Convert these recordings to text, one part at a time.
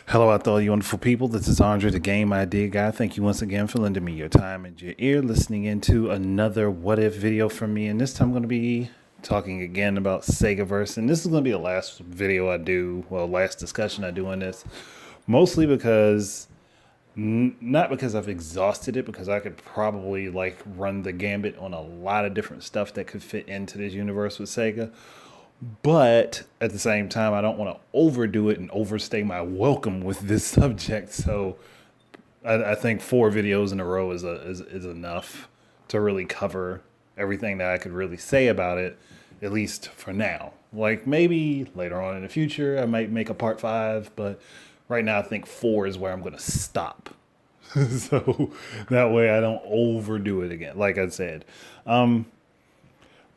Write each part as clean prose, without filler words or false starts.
Hello out there, you wonderful people. This is Andre, the Game Idea Guy. Thank you once again for lending me your time and your ear, listening into another What If video from me. And this time I'm going to be talking again about Segaverse. And this is going to be the last video I do, last discussion I do on this. Mostly because, not because I've exhausted it, because I could probably run the gambit on a lot of different stuff that could fit into this universe with Sega. But at the same time, I don't want to overdo it and overstay my welcome with this subject. So I think 4 videos in a row is enough to really cover everything that I could really say about it, at least for now. Like maybe later on in the future, I might make a part 5, but right now I think 4 is where I'm going to stop. So that way I don't overdo it again, like I said.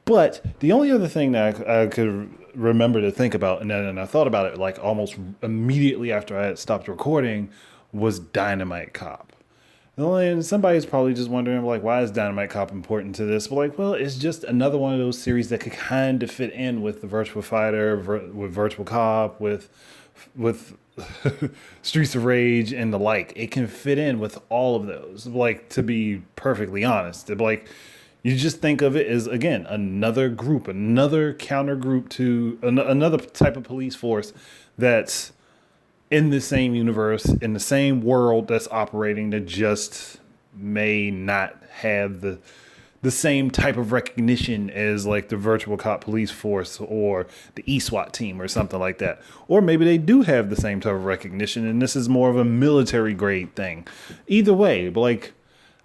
But the only other thing that I could remember to think about, and then I thought about it like almost immediately after I had stopped recording, was Dynamite Cop. And somebody's probably just wondering, like, why is Dynamite Cop important to this? But well, it's just another one of those series that could kind of fit in with the Virtual Fighter, with Virtual Cop, with Streets of Rage and the like. It can fit in with all of those. Like, to be perfectly honest, you just think of it as, again, another group, another counter group to another type of police force that's in the same universe, in the same world that's operating, that just may not have the same type of recognition as like the Virtual Cop police force or the E-SWAT team or something like that. Or maybe they do have the same type of recognition and this is more of a military grade thing. Either way, but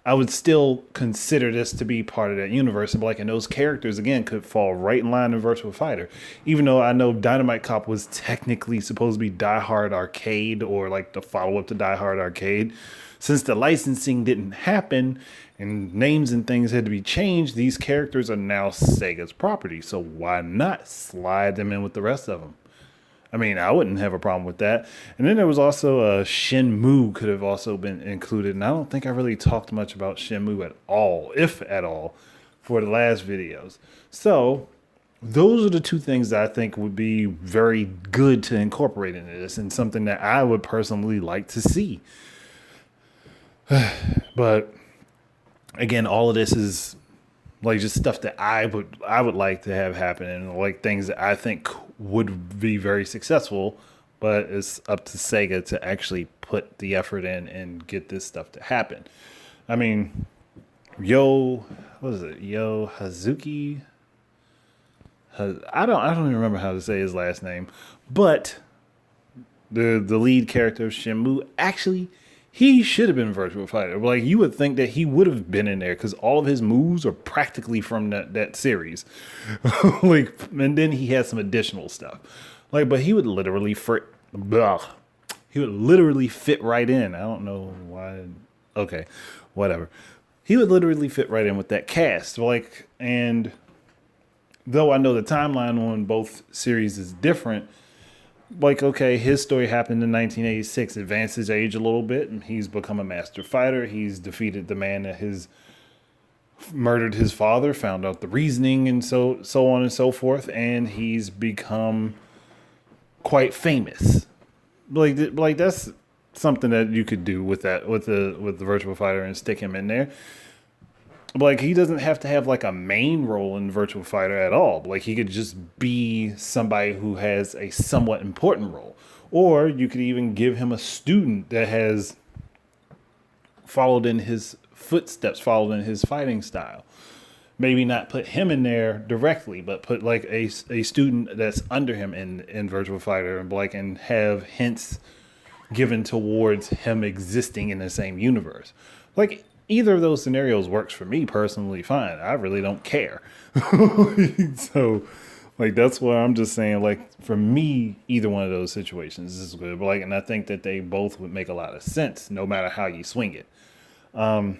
I would still consider this to be part of that universe. And those characters, again, could fall right in line in Virtual Fighter. Even though I know Dynamite Cop was technically supposed to be Die Hard Arcade, or like the follow-up to Die Hard Arcade. Since the licensing didn't happen and names and things had to be changed, these characters are now Sega's property. So why not slide them in with the rest of them? I mean, I wouldn't have a problem with that. And then there was also Shenmue could have also been included. And I don't think I really talked much about Shenmue at all, if at all, for the last videos. So those are the 2 things that I think would be very good to incorporate into this, and something that I would personally like to see. But again, all of this is like just stuff that I would like to have happen, and like things that I think would be very successful, but it's up to Sega to actually put the effort in and get this stuff to happen. I mean, Hazuki? I don't even remember how to say his last name, but the lead character of Shenmue, actually, he should have been Virtual Fighter. Like, you would think that he would have been in there because all of his moves are practically from that series. And then he has some additional stuff. But he would literally fit right in. I don't know why. Okay, whatever. He would literally fit right in with that cast. And though I know the timeline on both series is different, okay, his story happened in 1986, advanced his age a little bit, and he's become a master fighter. He's defeated the man that murdered his father, found out the reasoning, and so on and so forth, and he's become quite famous. That's something that you could do with the Virtual Fighter and stick him in there. He doesn't have to have a main role in Virtual Fighter at all. He could just be somebody who has a somewhat important role. Or you could even give him a student that has followed in his footsteps, followed in his fighting style. Maybe not put him in there directly, but put a student that's under him in Virtual Fighter, and have hints given towards him existing in the same universe. Either of those scenarios works for me personally fine. I really don't care. So, that's why I'm just saying, for me, either one of those situations is good. But, and I think that they both would make a lot of sense, no matter how you swing it. Though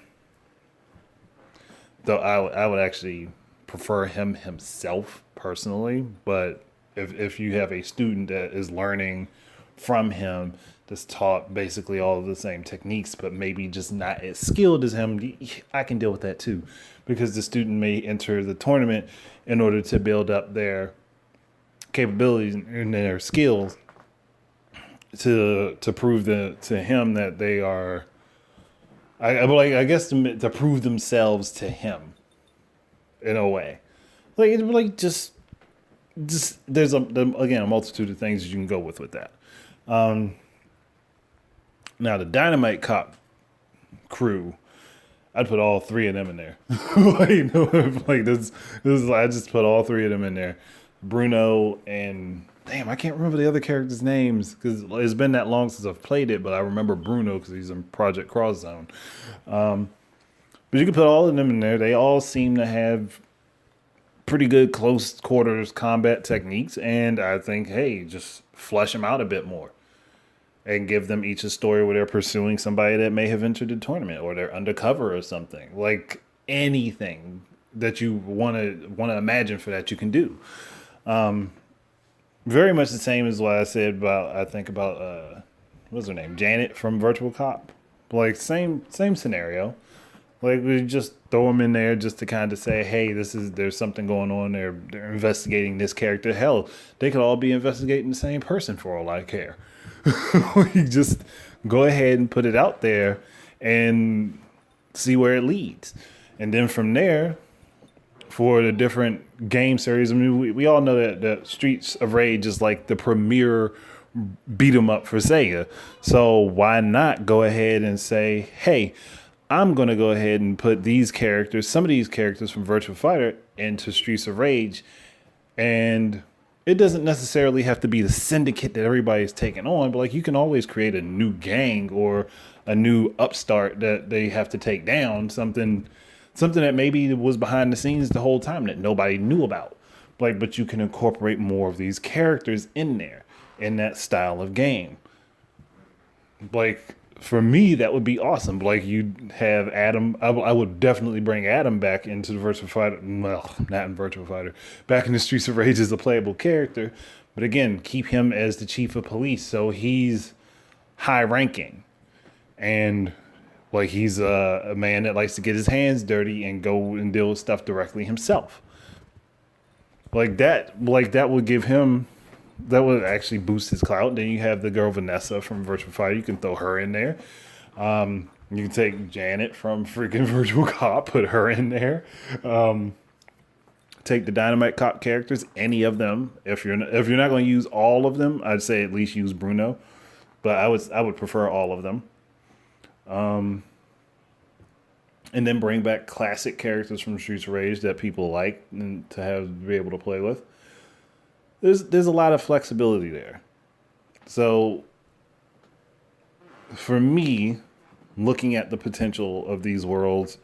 I would actually prefer him himself personally. But if you have a student that is learning from him, that's taught basically all of the same techniques, but maybe just not as skilled as him, I can deal with that too, because the student may enter the tournament in order to build up their capabilities and their skills, to prove to him that they are. I guess to prove themselves to him in a way, like just there's again a multitude of things you can go with that. Now the Dynamite Cop crew, I'd put all three of them in there. Like this is I just put all three of them in there. Bruno and damn, I can't remember the other characters' names because it's been that long since I've played it. But I remember Bruno because he's in Project Cross Zone. But you can put all of them in there. They all seem to have pretty good close quarters combat techniques, and I think, hey, just flesh them out a bit more and give them each a story where they're pursuing somebody that may have entered the tournament or they're undercover or something. Like anything that you want to imagine for that, you can do. Very much the same as what I said about what's her name, Janet from Virtual Cop. Like same scenario. Like we just throw them in there just to kind of say, hey, there's something going on. They're investigating this character. Hell, they could all be investigating the same person for all I care. You just go ahead and put it out there and see where it leads. And then from there, for the different game series, I mean, we all know that Streets of Rage is like the premier beat 'em up for Sega. So why not go ahead and say, hey, I'm going to go ahead and put some of these characters from Virtua Fighter into Streets of Rage. And it doesn't necessarily have to be the syndicate that everybody's taking on, but like you can always create a new gang or a new upstart that they have to take down, something that maybe was behind the scenes the whole time that nobody knew about. But you can incorporate more of these characters in there in that style of game. Like for me, that would be awesome. Like you'd have Adam. I would definitely bring Adam back into the Virtua Fighter. Well, not in Virtua Fighter. Back in the Streets of Rage as a playable character. But again, keep him as the chief of police, so he's high ranking, and like he's a man that likes to get his hands dirty and go and deal with stuff directly himself. Like that would give him. That would actually boost his clout. Then you have the girl Vanessa from Virtual Fighter. You can throw her in there. You can take Janet from freaking Virtual Cop, put her in there. Take the Dynamite Cop characters, any of them. If you're not going to use all of them, I'd say at least use Bruno. But I would prefer all of them. And then bring back classic characters from Streets of Rage that people like and to be able to play with. There's a lot of flexibility there. So for me, looking at the potential of these worlds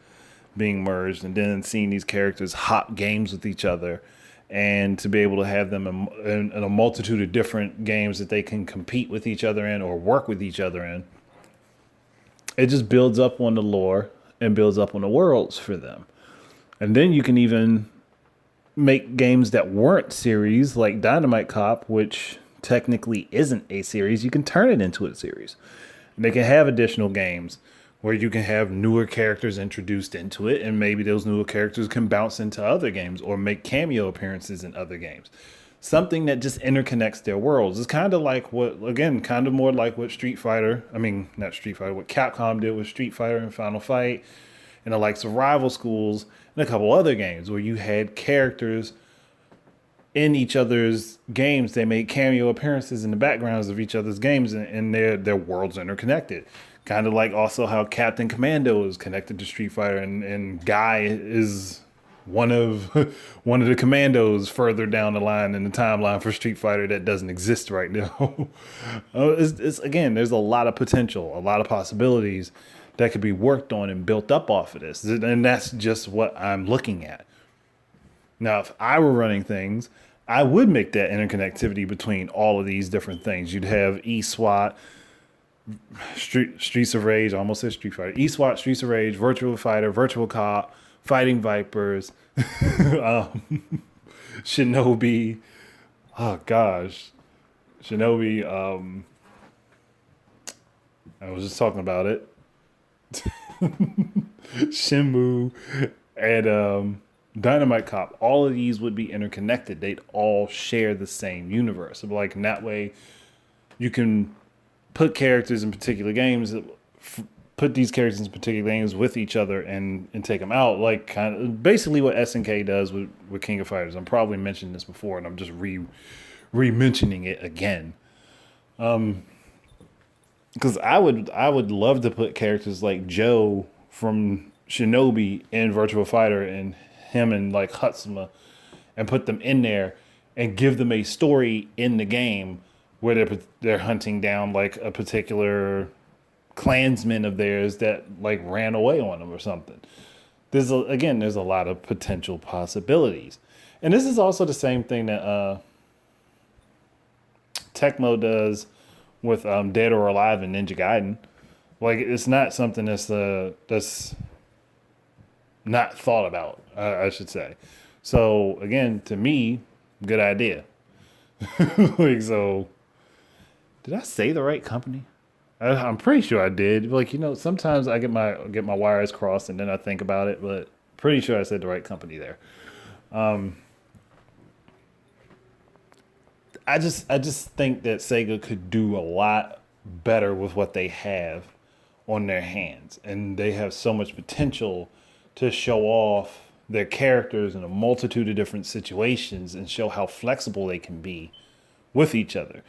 being merged and then seeing these characters hop games with each other and to be able to have them in a multitude of different games that they can compete with each other in or work with each other in, it just builds up on the lore and builds up on the worlds for them. And then you can even make games that weren't series like Dynamite Cop, which technically isn't a series. You can turn it into a series. And they can have additional games where you can have newer characters introduced into it, and maybe those newer characters can bounce into other games or make cameo appearances in other games. Something that just interconnects their worlds. It's kind of like what Capcom did with Street Fighter and Final Fight, and the likes of Rival Schools and a couple other games where you had characters in each other's games. They made cameo appearances in the backgrounds of each other's games, and their worlds are interconnected. Kind of like also how Captain Commando is connected to Street Fighter, and Guy is one of the commandos further down the line in the timeline for Street Fighter that doesn't exist right now. Again, there's a lot of potential, a lot of possibilities that could be worked on and built up off of this. And that's just what I'm looking at. Now, if I were running things, I would make that interconnectivity between all of these different things. You'd have eSWAT, Streets of Rage, I almost said Street Fighter, eSWAT, Streets of Rage, Virtual Fighter, Virtual Cop, Fighting Vipers, Shinobi. Oh gosh, Shinobi. I was just talking about it. Shenmue and Dynamite Cop. All of these would be interconnected. They'd all share the same universe. Like in that way, you can put characters in particular games, put these characters in particular games with each other and take them out, like kind of basically what SNK does with King of Fighters. I'm probably mentioned this before, and I'm just re-mentioning it again. Because I would love to put characters like Joe from Shinobi in Virtua Fighter and him and like Hatsuma and put them in there and give them a story in the game where they're hunting down like a particular clansman of theirs that like ran away on them or something. There's a lot of potential possibilities. And this is also the same thing that Tecmo does with Dead or Alive and Ninja Gaiden. Like it's not something that's not thought about, I should say. So again, to me, good idea. Like so, did I say the right company? I'm pretty sure I did. Like sometimes I get my wires crossed and then I think about it, but pretty sure I said the right company there. I just think that Sega could do a lot better with what they have on their hands, and they have so much potential to show off their characters in a multitude of different situations and show how flexible they can be with each other.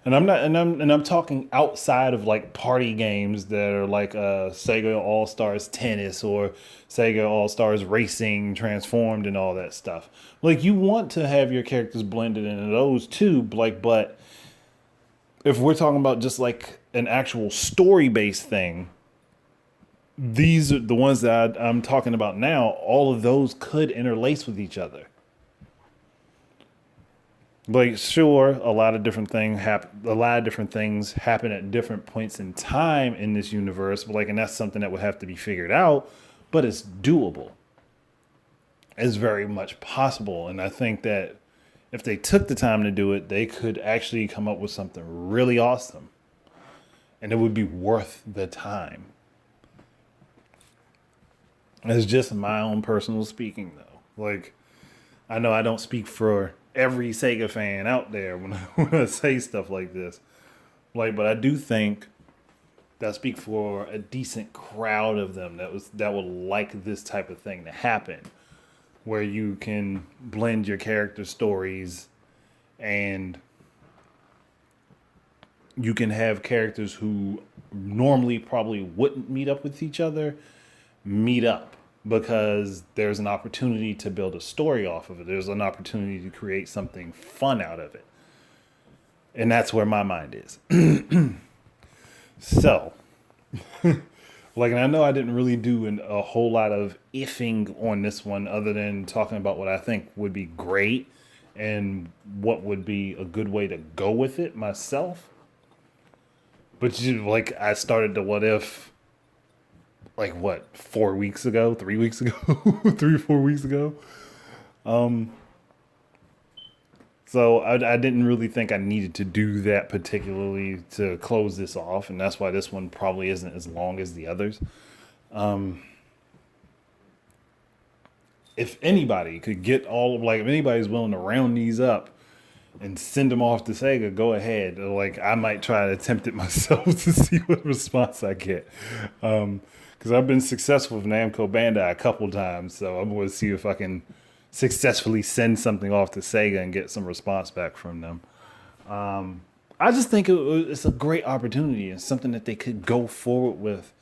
And I'm talking outside of like party games that are like Sega All Stars Tennis or Sega All Stars Racing Transformed and all that stuff. Like you want to have your characters blended into those too, like but if we're talking about just like an actual story based thing, these are the ones that I'm talking about now. All of those could interlace with each other. Like sure, a lot of different things happen at different points in time in this universe, but like, and that's something that would have to be figured out, but it's doable. It's very much possible, and I think that if they took the time to do it, they could actually come up with something really awesome, and it would be worth the time. It's just my own personal speaking, though. Like, I know I don't speak for every Sega fan out there when when I say stuff like this. Like, but I do think that I speak for a decent crowd of them that would like this type of thing to happen, where you can blend your character stories and you can have characters who normally probably wouldn't meet up with each other meet up because there's an opportunity to build a story off of it. There's an opportunity to create something fun out of it. And that's where my mind is. So, like, and I know I didn't really do a whole lot of ifing on this one other than talking about what I think would be great and what would be a good way to go with it myself. But like, I started the what if like what 4 weeks ago, 3 weeks ago, 3 or 4 weeks ago. So I didn't really think I needed to do that particularly to close this off, and that's why this one probably isn't as long as the others. If anybody could get if anybody's willing to round these up and send them off to Sega, go ahead. Like, I might try to attempt it myself to see what response I get. Because I've been successful with Namco Bandai a couple times, so I'm going to see if I can successfully send something off to Sega and get some response back from them. I just think it's a great opportunity and something that they could go forward with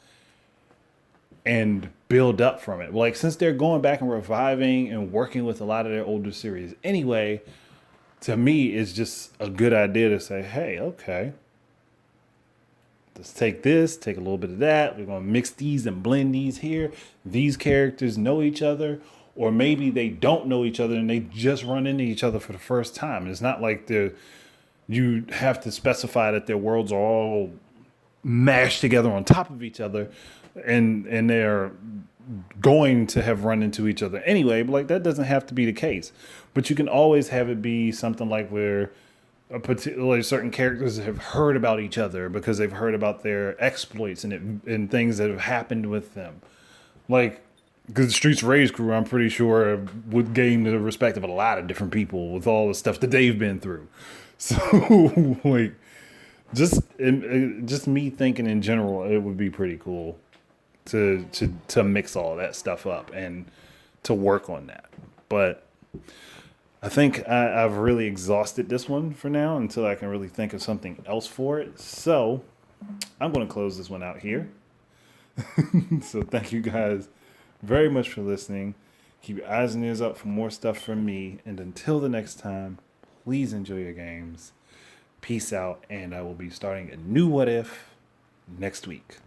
and build up from it. Like, since they're going back and reviving and working with a lot of their older series anyway, to me, it's just a good idea to say, hey, okay, let's take this, take a little bit of that. We're going to mix these and blend these here. These characters know each other, or maybe they don't know each other and they just run into each other for the first time. It's not like you have to specify that their worlds are all mashed together on top of each other and they're going to have run into each other anyway. But like, that doesn't have to be the case. But you can always have it be something like where particularly certain characters have heard about each other because they've heard about their exploits and things that have happened with them. Like, because the Streets of Rage crew, I'm pretty sure, would gain the respect of a lot of different people with all the stuff that they've been through. So, like, just me thinking in general, it would be pretty cool to mix all that stuff up and to work on that. But I think I've really exhausted this one for now until I can really think of something else for it. So I'm going to close this one out here. So thank you guys very much for listening. Keep your eyes and ears up for more stuff from me. And until the next time, please enjoy your games. Peace out. And I will be starting a new What If next week.